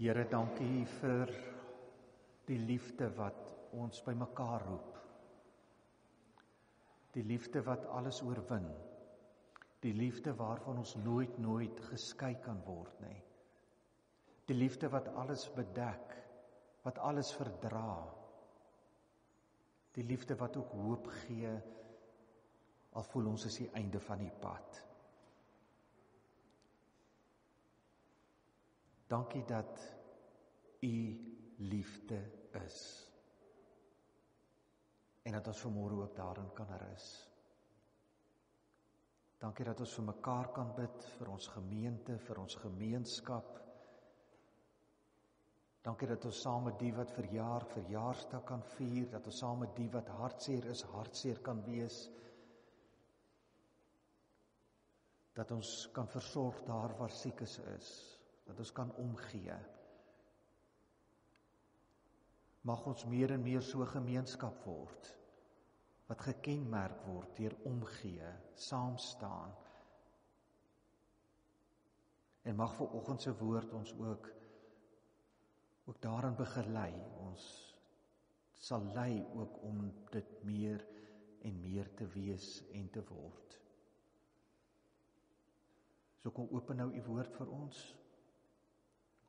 Here, dankie vir die liefde wat ons by mekaar roep. Die liefde wat alles oorwin. Die liefde waarvan ons nooit geskei kan word nie. Die liefde wat alles bedek, wat alles verdra. Die liefde wat ook hoop gee, al voel ons is die einde van die pad. Dankie dat U liefde is. En dat ons vanmôre ook daarin kan rus. Dankie dat ons vir mekaar kan bid, vir ons gemeente, vir ons gemeenskap. Dankie dat ons saam met die wat verjaarsdag kan vier, dat ons saam met die wat hartseer is, hartseer kan wees. Dat ons kan versorg daar waar siekes is, dat ons kan omgee. Mag ons meer en meer so 'n gemeenskap word, wat gekenmerk word deur omgee, saam staan. En mag vanoggend se woord ons ook daarin begelei. Ons sal lei ook om dit meer en meer te wees en te word. So kom open nou U woord vir ons.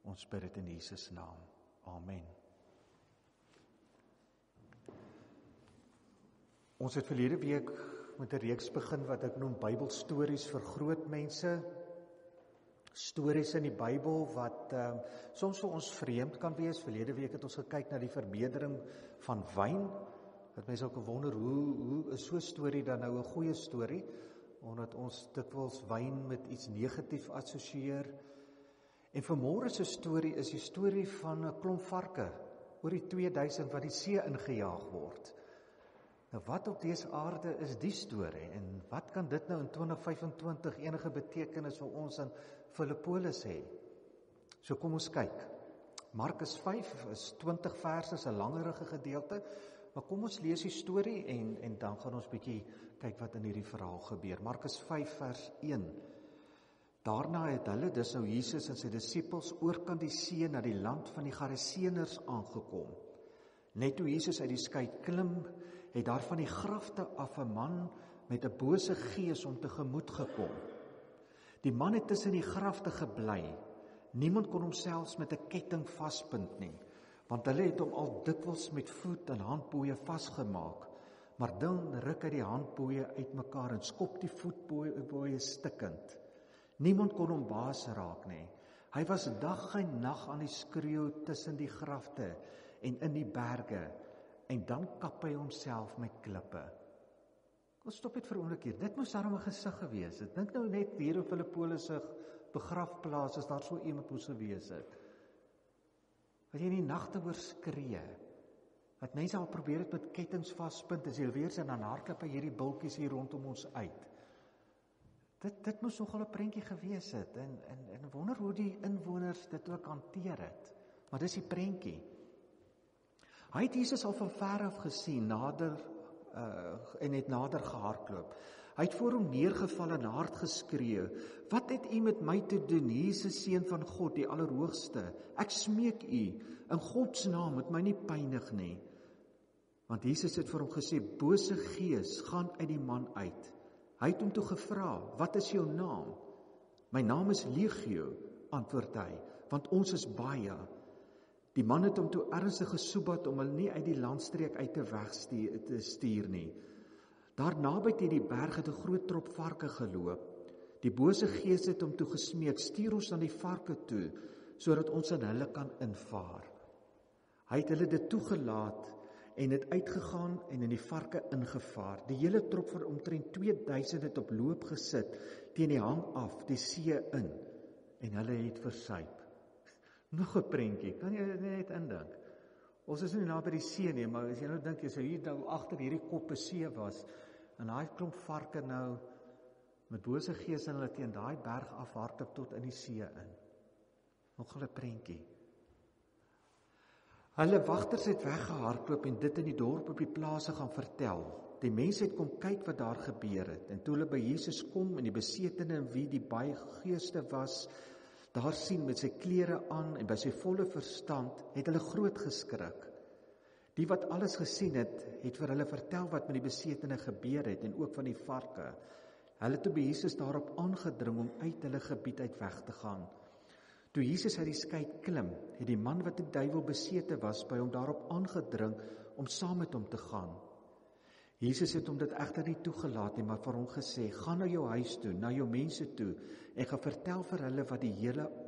Ons bid dit in Jesus naam. Amen. Ons het verlede week met 'n reeks begin wat ek noem Bybelstories vir groot mense. Stories in die Bybel wat soms vir ons vreemd kan wees. Verlede week het ons gekyk na die vermeerdering van wyn. Dat mense ook wonder hoe is so 'n storie dan nou 'n goeie storie, omdat ons dikwels wyn met iets negatief assosieer. En vanmôre se storie is die storie van 'n klomp varke oor die 2000 wat die see ingejaag word. Nou wat op dese aarde is die storie en wat kan dit nou in 2025 enige betekenis vir ons in Filippolis hê? So kom ons kyk. Markus 5 is 20 verse, is 'n langerige gedeelte, maar kom ons lees die storie en dan gaan ons bietjie kyk wat in hierdie verhaal gebeur. Markus 5 vers 1. Daarna het hulle, dis nou Jesus en sy disippels, oorkant die see na die land van die Garaseners aangekom. Net toe Jesus uit die skei klim, het daar van die grafte af 'n man met 'n bose gees hom tegemoet gekom. Die man het tussen die grafte gebly. Niemand kon hom selfs met 'n ketting vasbind nie, want hulle het hom al dikwels met voet en handboeie vasgemaak. Maar dan ruk hy die handboeie uitmekaar en skop die voetboeie stikkend. Niemand kon hom baas raak nie. Hy was dag en nag aan die skreeu tussen die grafte en in die berge, en dan kap hy homself met klippe. Kom stop dit vir 'n oomblik hier. Dit moes darem 'n gesig gewees het. Dink nou net hier op Filippolis se begrafplaas as daar so iemand moes gewees het. Wat jy in die nagte hoor skree. Wat mense al probeer het met kettings vasbind, as jy weer sien dan hardloop hy hierdie bultjies hier rondom ons uit. Dit moes nogal 'n prentjie gewees het en wonder hoe die inwoners dit ook hanteer het. Maar dis die prentjie. Hy het Jesus al van ver af gesien, en het nader gehardloop. Hy het voor hom neergeval en hard geskree: "Wat het U met my te doen, Jesus, seun van God, die Allerhoogste? Ek smeek U, in God se naam, moet my nie pynig nie." Want Jesus het vir hom gesê: "Bose gees, gaan uit die man uit." Hy het hom toe gevra: "Wat is jou naam?" "My naam is Legio," antwoord hy, "want ons is baie." Die man het hom toe ernstig gesoebat om hulle nie uit die landstreek uit te stuur nie. Daar naby teen die berg het 'n groot trop varke geloop. Die bose gees het hom toe gesmeek: "Stuur ons na die varke toe, sodat ons in hulle kan invaar." Hy het hulle dit toegelaat en het uitgegaan en in die varke ingevaar. Die hele trop van omtrent 2000 het op loop gesit teen die hang af die see in, en hulle het versuip. Nog 'n prentjie, kan jy net indink? Ons is nie nou by die see nie, maar as jy nou dink, as jy hier nou agter hierdie koppe see was, en daai klomp varke nou met bose gees en hulle teen daai berg afhardloop tot in die see in. Nog 'n prentjie. Hulle wagters het weggehardloop en dit in die dorp op die plase gaan vertel. Die mense het kom kyk wat daar gebeur het. En toe hulle by Jesus kom en die besetene en wie die baie geeste was, daar sien met sy klere aan en by sy volle verstand, het hulle groot geskrik. Die wat alles gesien het, het vir hulle vertel wat met die besetene gebeur het en ook van die varke. Hulle het toe by Jesus daarop aangedring om uit hulle gebied uit weg te gaan. Toe Jesus uit die skei klim, het die man wat die duiwel besete was by hom daarop aangedring om saam met hom te gaan. Jesus het hom dit egter nie toegelaat nie, maar vir hom gesê, gaan na jou huis toe, na jou mense toe, en gaan vertel vir hulle wat die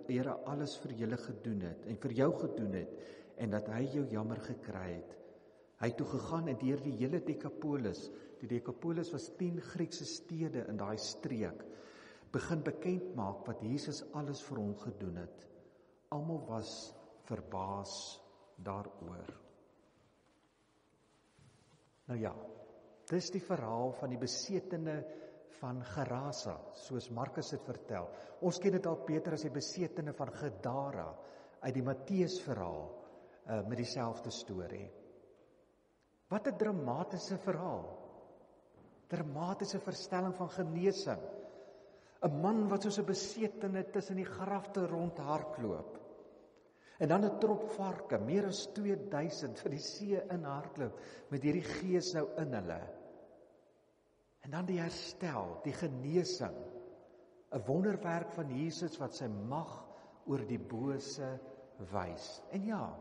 Here alles vir julle gedoen het, en vir jou gedoen het, en dat hy jou jammer gekry het. Hy het toe gegaan en deur die hele Decapolis, die Decapolis was 10 Griekse stede in daai streek, begin bekend maak wat Jesus alles vir hom gedoen het. Almal was verbaas daaroor. Nou ja, dis die verhaal van die besetene van Gerasa, soos Markus het vertel. Ons ken dit al beter as die besetene van Gadara uit die Matteus verhaal met dieselfde storie. Wat 'n dramatiese verhaal. Dramatiese verstelling van genesing. 'n Man wat soos 'n besetene tussen die grafte rondhardloop. En dan 'n trop varke, meer as 2000 vir die see inhardloop met hierdie gees nou in hulle. En dan die herstel, die genesing. 'n Wonderwerk van Jesus wat sy mag oor die bose wys. En ja,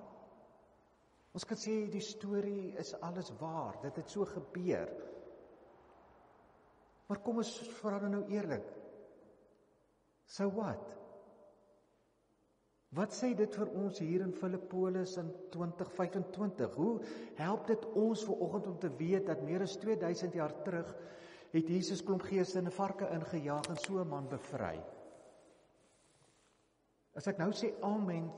ons kan sê die storie is alles waar, dit het so gebeur. Maar kom ons vra nou eerlik. So what? Wat sê dit vir ons hier in Filippolis in 2025? Hoe help dit ons vanoggend om te weet dat meer as 2000 jaar terug het Jesus klomp geeste in 'n varke ingejaag en so 'n man bevry? As ek nou sê amen,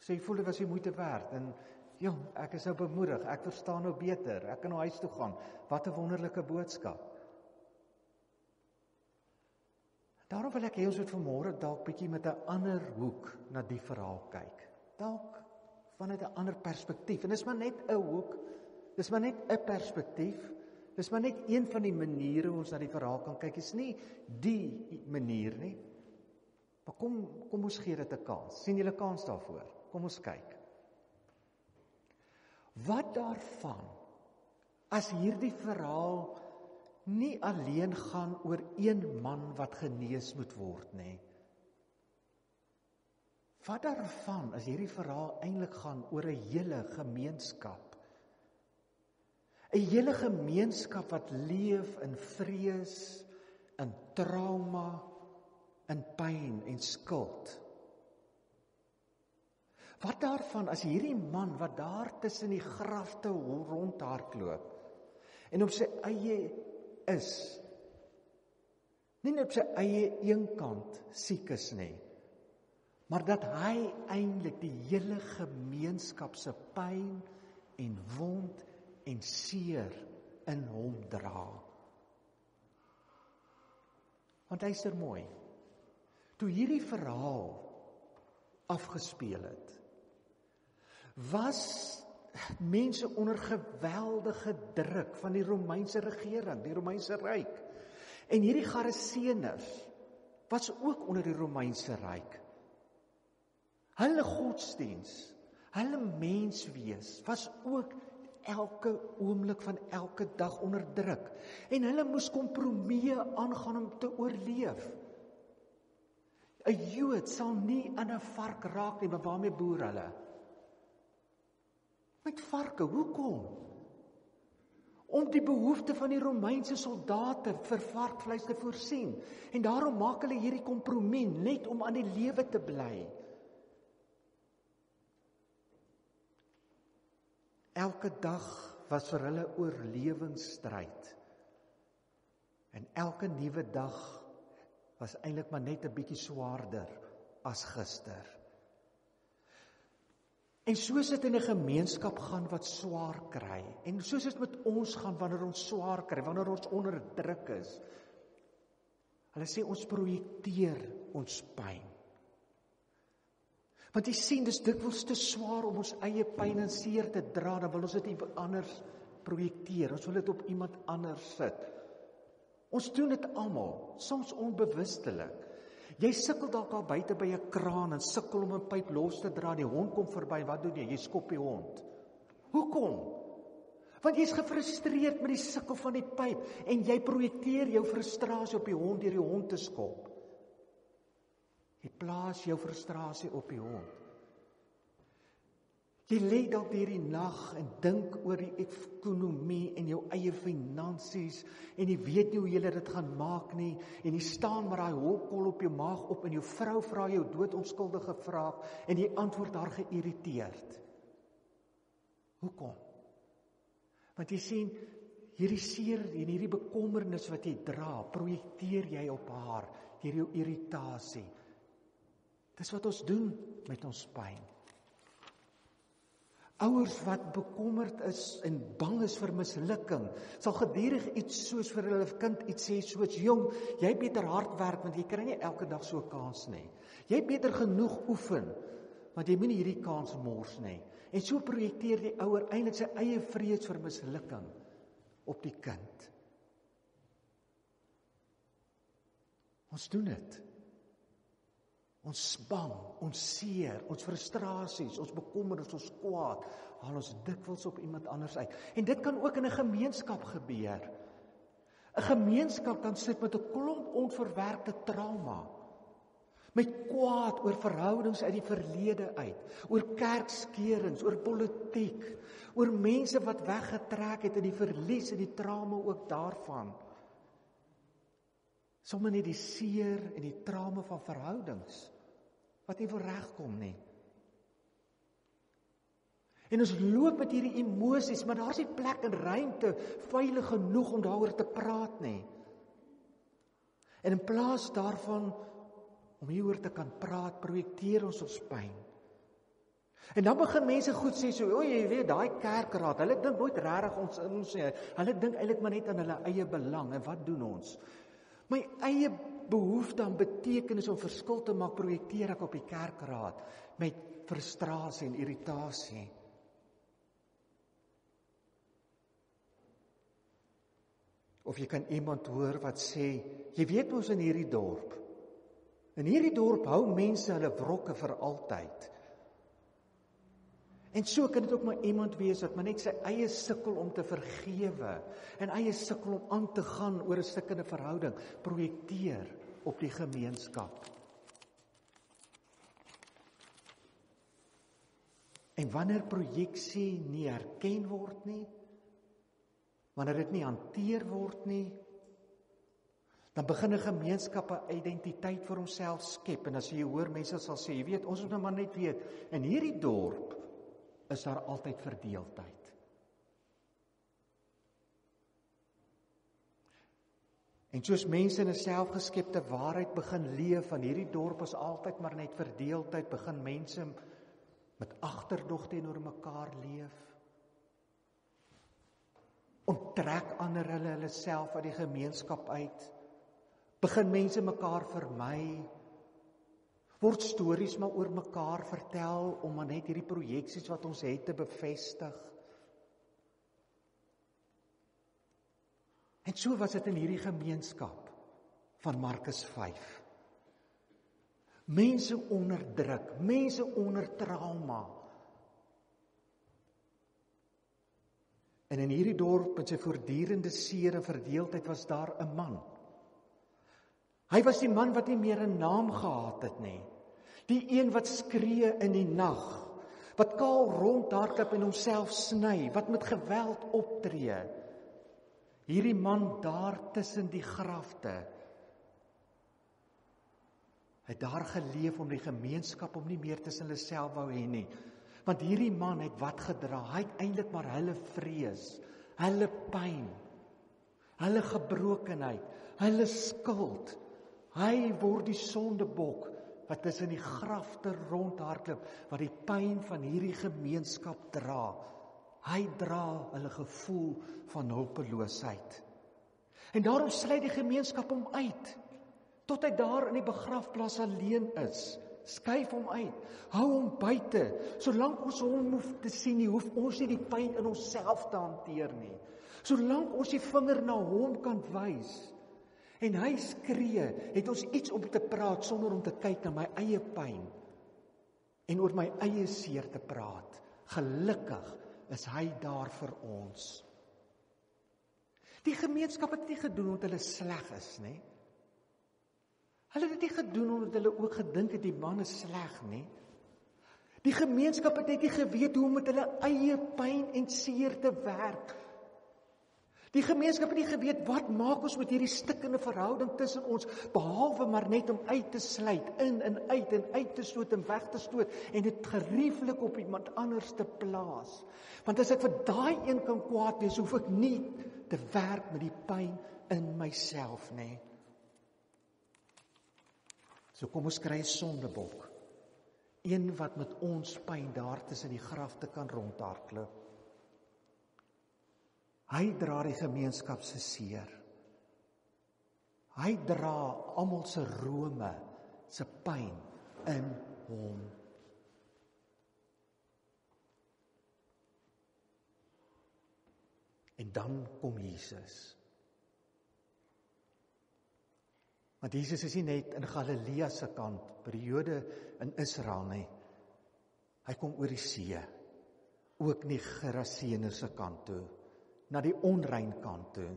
sê jy voel dit was die moeite werd en jong, ek is nou bemoedig, ek verstaan nou beter, ek kan nou huis toe gaan. Wat 'n wonderlike boodskap. Daarom wil ek hê ons moet vanmôre dalk bietjie met 'n ander hoek na die verhaal kyk. Dalk vanuit 'n ander perspektief. En dis maar net 'n hoek, dis maar net 'n perspektief, dis maar net een van die maniere hoe ons na die verhaal kan kyk. Dis nie die manier nie. Maar kom ons gee dit 'n kans. Sien julle kans daarvoor? Kom ons kyk. Wat daarvan as hierdie verhaal nie alleen gaan oor een man wat genees moet word nie. Wat daarvan as hierdie verhaal eintlik gaan oor 'n hele gemeenskap? 'n Hele gemeenskap wat leef in vrees, in trauma, in pyn en skuld. Wat daarvan as hierdie man wat daar tussen die grafte rondhardloop en op sy eie is, nie net op sy eie eenkant siek is nie, maar dat hy eintlik die hele gemeenskap se pyn en wond en seer in hom dra. Want luister mooi, toe hierdie verhaal afgespeel het, was mense onder geweldige druk van die Romeinse regering, die Romeinse ryk. En hierdie Geraseners was ook onder die Romeinse ryk. Hulle godsdiens, hulle menswees was ook elke oomblik van elke dag onder druk. En hulle moes kompromieë aangaan om te oorleef. 'n Jood sal nie aan 'n vark raak nie, maar waarmee boer hulle? Met varke, hoekom? Om die behoefte van die Romeinse soldate vir varkvleis te voorsien. En daarom maak hulle hierdie kompromie net om aan die lewe te bly. Elke dag was vir hulle oorlewingsstryd. En elke nuwe dag was eintlik maar net 'n bietjie swaarder as gister. En soos dit in 'n gemeenskap gaan wat swaar kry, en soos dit met ons gaan wanneer ons swaar kry, wanneer ons onder druk is. Hulle sê ons projekteer ons pyn. Want jy sien, dis dikwels te swaar om ons eie pyn en seer te dra, dan wil ons dit iemand anders projekteer, ons wil dit op iemand anders sit. Ons doen dit almal, soms onbewustelik. Jy sukkel dalk al buite by 'n kraan en sukkel om 'n pyp los te dra, die hond kom verby, wat doen jy? Jy skop die hond. Hoekom? Want jy's gefrustreerd met die sukkel van die pyp en jy projekteer jou frustrasie op die hond deur die hond te skop. Jy plaas jou frustrasie op die hond. Jy lê dalk deur die nag en dink oor die ekonomie en jou eie finansies en jy weet nie hoe jy dit gaan maak nie en jy staan met daai holkol op jou maag op en jou vrou vra jou doodonskuldige vraag en jy antwoord haar geïrriteerd. Hoekom? Want jy sien, hierdie seer en hierdie bekommernis wat jy dra, projekteer jy op haar deur jou irritasie. Dis wat ons doen met ons pyn. Ouers wat bekommerd is en bang is vir mislukking, sal gedurig iets soos vir hulle kind iets sê soos, jong, jy beter hard werk, want jy kry nie elke dag so 'n kans nie. Jy beter genoeg oefen, want jy moet nie hierdie kans mors nie. En so projekteer die ouer eintlik sy eie vrees vir mislukking op die kind. Ons doen dit. Ons bang, ons seer, ons frustrasies, ons bekommernis, ons kwaad, haal ons dikwels op iemand anders uit. En dit kan ook in 'n gemeenskap gebeur. 'n Gemeenskap kan sit met 'n klomp onverwerkte trauma. Met kwaad oor verhoudings uit die verlede uit, oor kerkskeurings, oor politiek, oor mense wat weggetrek het en die verlies en die trauma ook daarvan. Sommige net die seer en die trauma van verhoudings wat nie wil regkom nie. En ons loop met hierdie emosies, maar daar's nie plek en ruimte veilig genoeg om daaroor te praat nie. En in plaas daarvan om hieroor te kan praat, projekteer ons pyn. En dan begin mense goed sê so, o jy weet, daai kerkraad, hulle dink nooit regtig ons sê, hulle dink eintlik maar net aan hulle eie belang. En wat doen ons? My eie behoefte aan betekenis om verskil te maak, projekteer ek op die kerkraad met frustrasie en irritasie. Of jy kan iemand hoor wat sê, jy weet ons in hierdie dorp hou mense hulle wrokke vir altyd. En so kan dit ook maar iemand wees wat maar net sy eie sukkel om te vergewe en eie sukkel om aan te gaan oor 'n stukkende verhouding, projekteer op die gemeenskap. En wanneer projeksie nie erken word nie, wanneer dit nie hanteer word nie, dan begin 'n gemeenskap 'n identiteit vir homself skep. En as jy hoor, mense sal sê, jy weet, ons moet nou maar net weet, in hierdie dorp is daar altyd verdeeldheid. En soos mense in 'n selfgeskepte waarheid begin leef, van hierdie dorp is altyd maar net verdeeldheid, begin mense met agterdog teenoor mekaar leef. Onttrek ander hulle self uit die gemeenskap uit. Begin mense mekaar vermy. Word stories maar oor mekaar vertel om maar net hierdie projeksies wat ons het te bevestig. En so was dit in hierdie gemeenskap van Markus 5. Mense onderdruk, mense onder trauma. En in hierdie dorp met sy voortdurende seer en verdeeldheid was daar 'n man. Hy was die man wat nie meer 'n naam gehad het nie. Die een wat skree in die nag, wat kaal rondhardloop en homself sny, wat met geweld optree. Hierdie man daar tussen die grafte. Hy het daar geleef om die gemeenskap om nie meer tussen hulle self wou hê nie. Want hierdie man het wat gedra? Hy het eintlik maar hulle vrees, hulle pyn, hulle gebrokenheid, hulle skuld. Hy word die sondebok wat tussen die grafte rondhardloop, wat die pyn van hierdie gemeenskap dra. Hy dra hulle gevoel van hulpeloosheid. En daarom sluit die gemeenskap hom uit, tot hy daar in die begrafplaas alleen is. Skuif hom uit, hou hom buite. Solank ons hom hoef te sien, hoef ons nie die pyn in onsself te hanteer nie. Solank ons die vinger na hom kan wys En hy skree, het ons iets om te praat sonder om te kyk na my eie pyn en oor my eie seer te praat. Gelukkig is hy daar vir ons. Die gemeenskap het nie gedoen omdat hulle sleg is, nie. Hulle het dit nie gedoen omdat hulle ook gedink het die man is sleg, nie. Die gemeenskap het net nie geweet hoe om met hulle eie pyn en seer te werk. Die gemeenskap het nie geweet wat maak ons met hierdie stikkende verhouding tussen ons, behalwe maar net om uit te sluit, in en uit te stoot en weg te stoot, en dit gerieflik op iemand anders te plaas. Want as ek vir daai een kan kwaad wees, hoef ek nie te werk met die pyn in myself, nie. So kom ons kry 'n sondebok, een wat met ons pyn daar tussen die grafte kan rondhardloop. Hy dra die gemeenskap se seer. Hy dra almal se rome, se pyn in hom. En dan kom Jesus. Want Jesus is nie net in Galilea se kant, by die Jode in Israel nie. Hy kom oor die see, ook nie Gerasene se kant toe, na die onrein kant toe,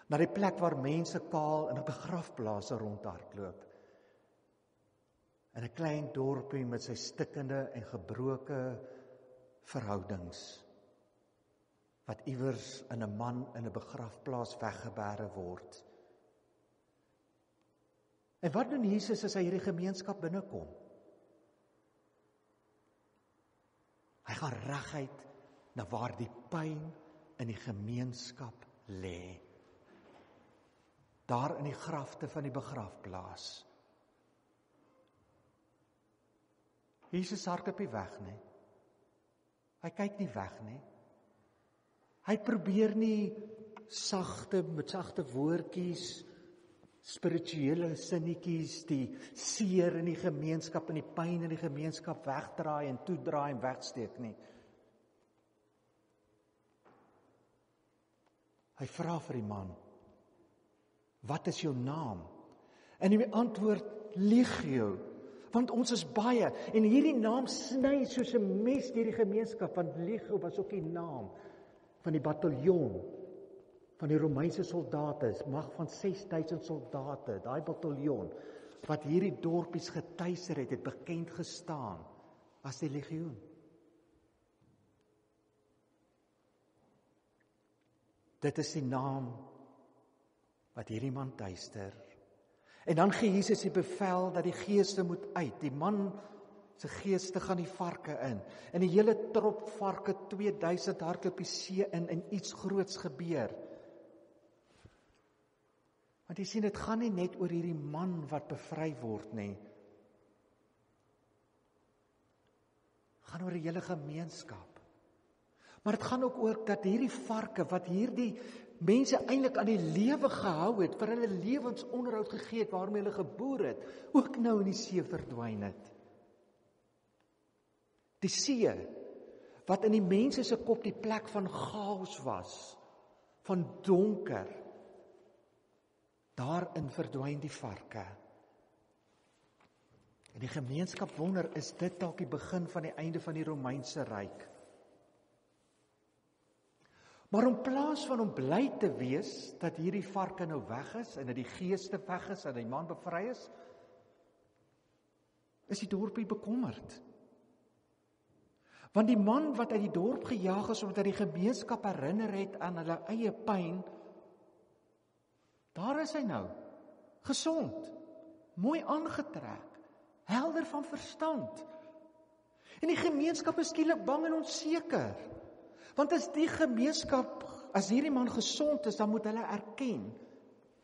na die plek waar mense kaal in 'n begrafplaas rondhardloop. In 'n klein dorpie met sy stikkende en gebroke verhoudings, wat iewers in 'n man in 'n begrafplaas weggebêre word. En wat doen Jesus as hy hierdie gemeenskap binnekom? Hy gaan reguit na waar die pyn in die gemeenskap lê. Daar in die grafte van die begrafplaas. Jesus hardloop nie weg nie. Hy kyk nie weg nie. Hy probeer nie met sagte woordjies, spirituele sinnetjies, die seer in die gemeenskap en die pyn in die gemeenskap wegdraai en toedraai en wegsteek nie. Hy vra vir die man, wat is jou naam? En die antwoord, Legio, want ons is baie. En hierdie naam sny soos 'n mes deur die gemeenskap, want Legio was ook die naam van die bataljon van die Romeinse soldate, mag van 6000 soldate, daai bataljon, wat hierdie dorpies getuiser het bekend gestaan as die legioen. Dit is die naam wat hierdie man tuister. En dan gee Jesus die bevel dat die geeste moet uit. Die man se geeste gaan die varke in. En die hele trop varke, 2000 hardloop die see in en iets groots gebeur. Want jy sien, dit gaan nie net oor hierdie man wat bevry word nie. Gaan oor die hele gemeenskap. Maar dit gaan ook oor dat hierdie varke wat hierdie mense eintlik aan die lewe gehou het, vir hulle lewensonderhoud gegee het, waarmee hulle geboer het, ook nou in die see verdwyn het. Die see, wat in die mense se kop die plek van chaos was, van donker, daarin verdwyn die varke. En die gemeenskap wonder, is dit dalk die begin van die einde van die Romeinse ryk? Maar in plaas van om bly te wees dat hierdie varke nou weg is en dat die geeste weg is en die man bevry is die dorpie bekommerd. Want die man wat uit die dorp gejaag is omdat hy die gemeenskap herinner het aan hulle eie pyn, daar is hy nou, gesond, mooi aangetrek, helder van verstand. En die gemeenskap is skielik bang en onseker. Want as die gemeenskap, as hierdie man gesond is, dan moet hulle erken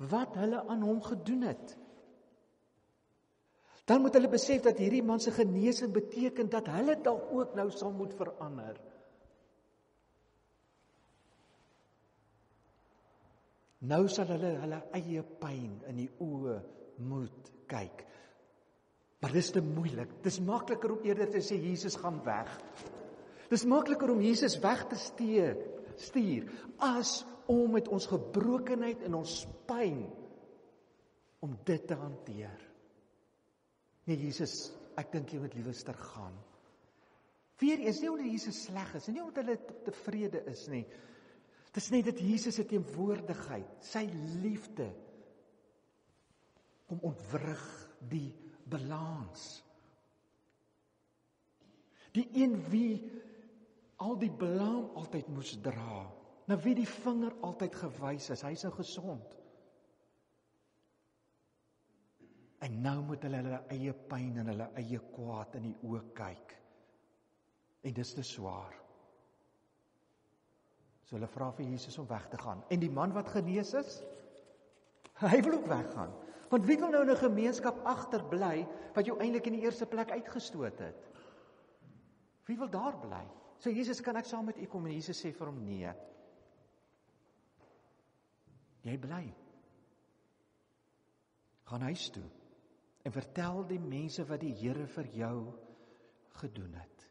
wat hulle aan hom gedoen het. Dan moet hulle besef dat hierdie man se genesing beteken dat hulle dalk ook nou sal moet verander. Nou sal hulle eie pyn in die oë moet kyk. Maar dis te moeilik. Dis makliker om eerder te sê Jesus gaan weg. Dis makliker om Jesus weg te stuur as om met ons gebrokenheid en ons pyn om dit te hanteer. Nee, Jesus, ek dink jy moet liewester gaan. Weereens, nie omdat Jesus sleg is, nie omdat hulle tevrede is nie. Dit is net dat Jesus se teenwoordigheid, sy liefde, kom ontwrig die balans. Die een wie al die blame altyd moes dra, na wie die vinger altyd gewys is, hy is nou gesond. En nou moet hulle eie pyn en hulle eie kwaad in die oë kyk. En dis te swaar. So hulle vra vir Jesus om weg te gaan. En die man wat genees is, hy wil ook weggaan. Want wie wil nou in 'n gemeenskap agterbly wat jou eintlik in die eerste plek uitgestoot het? Wie wil daar bly? So Jesus, kan ek saam met u kom? En Jesus sê vir hom, nee. Jy bly. Gaan huis toe en vertel die mense wat die Here vir jou gedoen het.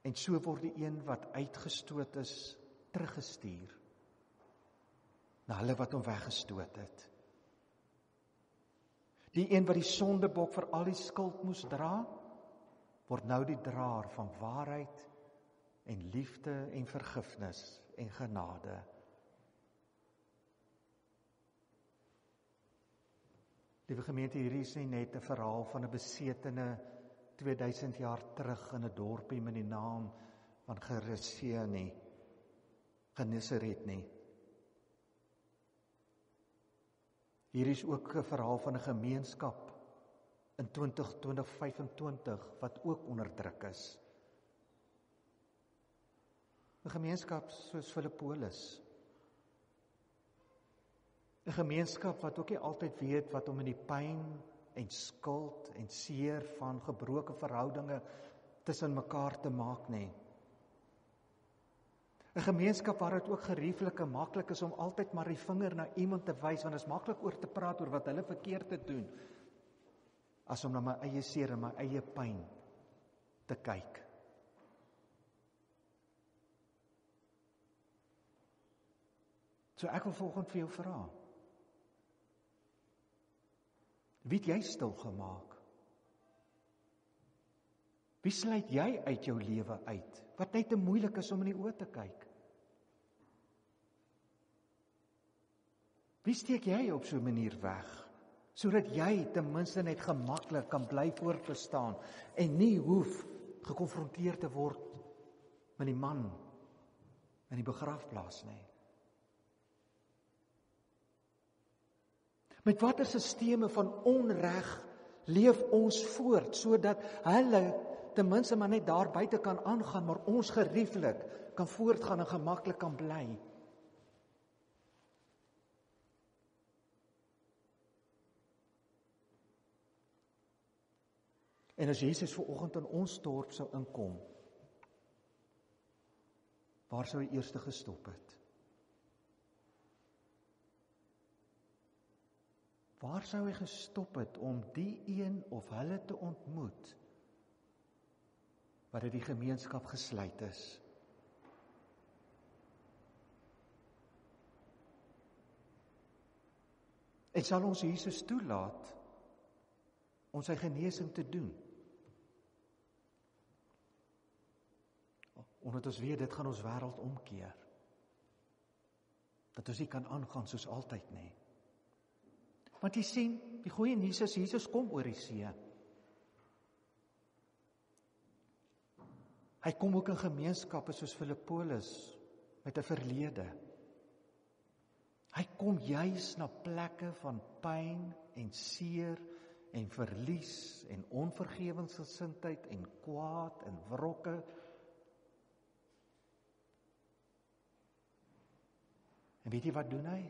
En so word die een wat uitgestoot is, teruggestuur na hulle wat hom weggestoot het. Die een wat die sondebok vir al die skuld moes dra, word nou die draer van waarheid en liefde en vergifnis en genade. Liewe gemeente, hierdie is nie net 'n verhaal van 'n besetene 2000 jaar terug in 'n dorpie met die naam van Gerasea nie, Genesaret nie. Hier is ook 'n verhaal van 'n gemeenskap in 2025 wat ook onderdruk is. 'n Gemeenskap soos Filippolis. 'n Gemeenskap wat ook nie altyd weet wat om in die pyn en skuld en seer van gebroke verhoudinge tussen mekaar te maak nie. 'n Gemeenskap waar dit ook gerieflik en maklik is om altyd maar die vinger na iemand te wys, want dit is maklik oor te praat oor wat hulle verkeerd te doen, as om na my eie seer en my eie pyn te kyk. So ek wil volgende vir jou vra. Wie het jy stil gemaak? Wie sluit jy uit jou lewe uit, wat net te moeilik is om in die oë te kyk? Wie steek jy op so 'n manier weg, sodat jy ten minste net gemaklik kan bly voortbestaan en nie hoef gekonfronteer te word met die man in die begrafplaas nie? Met watter sisteme van onreg leef ons voort, sodat hulle ten minste maar net daar buite kan aangaan, maar ons gerieflik kan voortgaan en gemaklik kan bly? En as Jesus vanoggend in ons dorp sou inkom, waar sou hy eers gestop het? Waar sou hy gestop het om die een of hulle te ontmoet wat uit die gemeenskap gesluit is? En sal ons Jesus toelaat om sy genesing te doen? Omdat ons weet, dit gaan ons wêreld omkeer. Dat ons nie kan aangaan soos altyd nie. Want jy sien, die goeie nuus is, Jesus kom oor die see. Hy kom ook in gemeenskappe soos Filippolis met 'n verlede. Hy kom juis na plekke van pyn en seer en verlies en onvergewensgesindheid en kwaad en wrokke. En weet jy wat doen hy?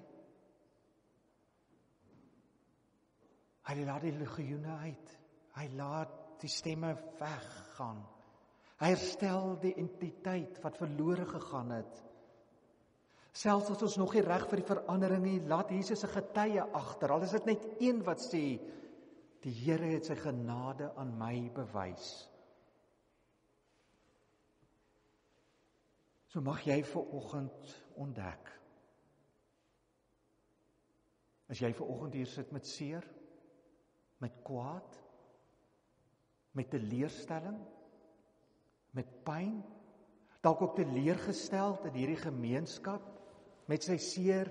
Hy laat die legioene uit. Hy laat die stemme weggaan. Hy herstel die identiteit wat verlore gegaan het. Selfs as ons nog nie reg vir die verandering nie, laat Jesus 'n getuie agter. Al is dit net een wat sê, die Here het sy genade aan my bewys. So mag jy vanoggend ontdek As jy vanoggend hier sit met seer, met kwaad, met teleurstelling, met pyn, dalk ook teleurgesteld in hierdie gemeenskap, met sy seer,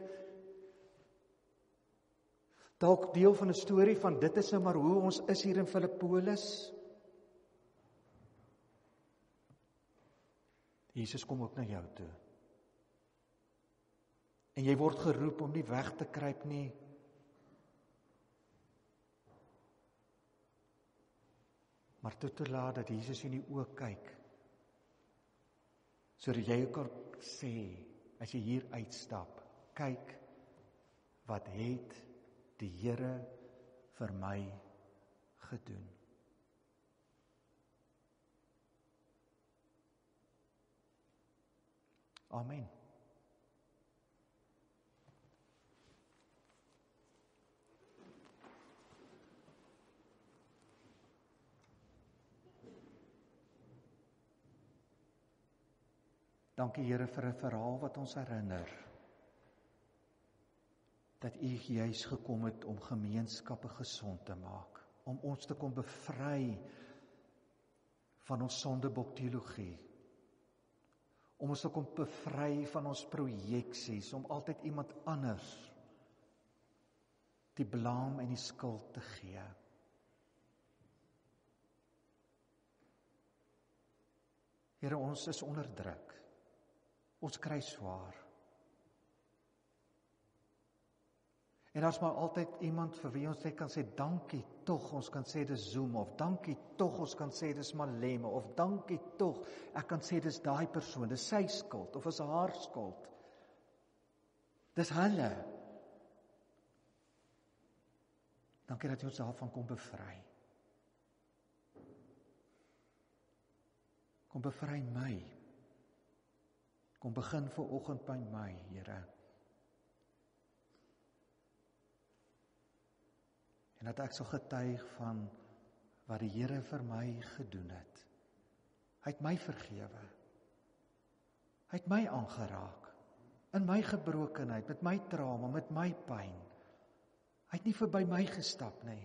dalk deel van 'n storie van dit is nou maar hoe ons is hier in Filippolis. Jesus kom ook na jou toe. En jy word geroep om nie weg te kruip nie, maar toe te laat dat Jesus in die oë kyk, sodat jy kan sê, as jy hier uitstap, kyk, wat het die Here vir my gedoen. Amen. Dankie Here vir 'n verhaal wat ons herinner dat U juis gekom het om gemeenskappe gesond te maak, om ons te kom bevry van ons sondebokteologie, om ons te kom bevry van ons projeksies, om altyd iemand anders die blame en die skuld te gee. Here, ons is onderdruk. Ons kry swaar. En daar's maar altyd iemand vir wie ons net kan sê, dankie tog, ons kan sê dis Zoom, of dankie tog, ons kan sê dis Malema, of dankie tog, ek kan sê dis daai persoon, dis sy skuld, of is haar skuld. Dis hulle. Dankie dat jy ons daarvan kom bevry. Kom bevry my. Kom begin vanoggend by my, Here. En dat ek sal getuig van wat die Here vir my gedoen het. Hy het my vergewe. Hy het my aangeraak. In my gebrokenheid, met my trauma, met my pyn. Hy het nie verby my gestap nie.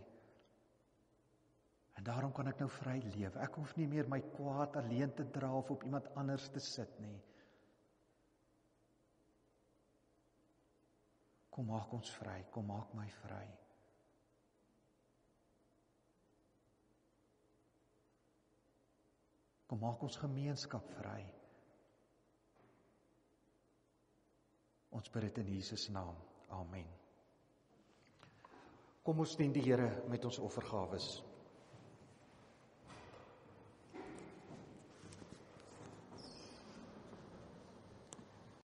En daarom kan ek nou vry lewe. Ek hoef nie meer my kwaad alleen te dra of op iemand anders te sit nie. Kom maak ons vry, kom maak my vry. Kom maak ons gemeenskap vry. Ons bid dit in Jesus naam. Amen. Kom ons dien die Here met ons offergawes.